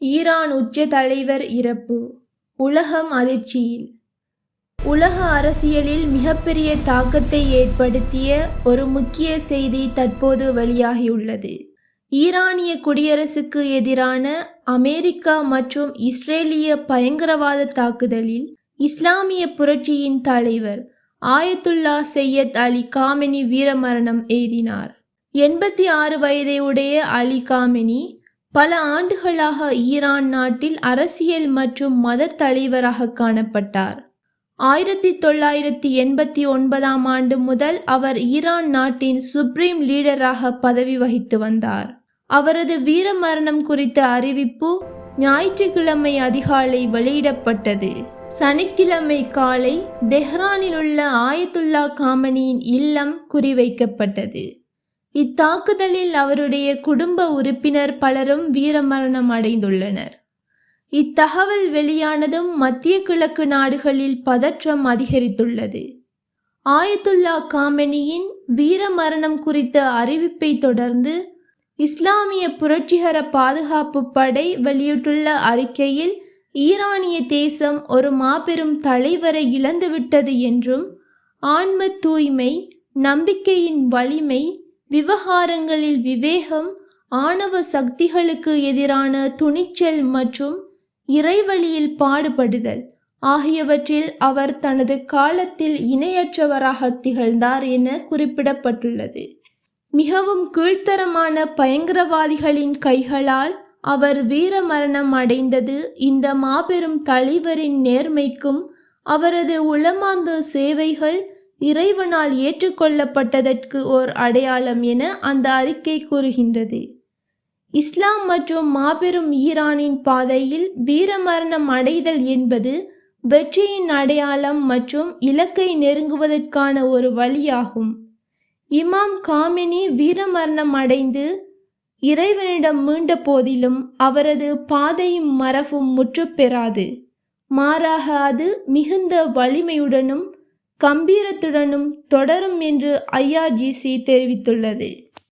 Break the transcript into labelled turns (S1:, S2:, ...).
S1: Iran உச்ச தலைவர் இறப்பு. உலகம் அதிர்ச்சியில். உலக அரசியலில் மிகப்பெரிய தாக்கத்தை ஏற்படுத்திய ஒரு முக்கிய செய்தி தற்போது வெளியாகியுள்ளது. ஈரானிய குடியரசுக்கு எதிரான அமெரிக்கா மற்றும் இஸ்ரேலிய பயங்கரவாத தாக்குதலில் இஸ்லாமிய புரட்சியின் தலைவர் ஆயத்துல்லா சையத் அலி காமெனி வீரமரணம் எய்தினார். 86 வயதை உடைய அலி காமெனி பல ஆண்டுகளாக ஈரான் நாட்டில் அரசியல் மற்றும் மத தலைவராக காணப்பட்டார். 1989ஆம் ஆண்டு முதல் அவர் ஈரான் நாட்டின் சுப்ரீம் லீடராக பதவி வகித்து வந்தார். அவரது வீரமரணம் குறித்த அறிவிப்பு ஞாயிற்றுக்கிழமை அதிகாலை வெளியிடப்பட்டது. சனிக்கிழமை காலை தெஹ்ரானில் உள்ள ஆயத்துல்லா காமெனியின் இல்லம் குறிவைக்கப்பட்டது. இத்தாக்குதலில் அவருடைய குடும்ப உறுப்பினர் பலரும் வீரமரணம் அடைந்துள்ளனர். இத்தகவல் வெளியானதும் மத்திய கிழக்கு நாடுகளில் பதற்றம் அதிகரித்துள்ளது. ஆயத்துல்லா காமெனியின் வீரமரணம் குறித்த அறிவிப்பை தொடர்ந்து இஸ்லாமிய புரட்சிகர பாதுகாப்பு படை வெளியிட்டுள்ள அறிக்கையில் ஈரானிய தேசம் ஒரு மாபெரும் தலைவரை இழந்துவிட்டது என்றும் ஆன்ம தூய்மை, நம்பிக்கையின் வலிமை, விவகாரங்களில் விவேகம், ஆணவ சக்திகளுக்கு எதிரான துணிச்சல் மற்றும் இறைவழியில் பாடுபடுதல் ஆகியவற்றில் அவர் தனது காலத்தில் இணையற்றவராக திகழ்ந்தார் என குறிப்பிடப்பட்டுள்ளது. மிகவும் கீழ்த்தரமான பயங்கரவாதிகளின் கைகளால் அவர் வீரமரணம் அடைந்தது இந்த மாபெரும் தலைவரின் நேர்மைக்கும் அவரது உளமார்ந்த சேவைகள் இறைவனால் ஏற்றுக்கொள்ளப்பட்டதற்கு ஓர் அடையாளம் என அந்த அறிக்கை கூறுகின்றது. இஸ்லாம் மற்றும் மாபெரும் ஈரானின் பாதையில் வீரமரணம் அடைதல் என்பது வெற்றியின் அடையாளம் மற்றும் இலக்கை நெருங்குவதற்கான ஒரு வழியாகும். இமாம் காமெனி வீரமரணம் அடைந்து இறைவனிடம் மீண்ட போதிலும் அவரது பாதையும் மரபும் முற்றுப்பெறாது. மாறாக அது மிகுந்த வலிமையுடனும் கம்பீரத்துடனும் தொடரும் என்று IRGC தெரிவித்துள்ளது.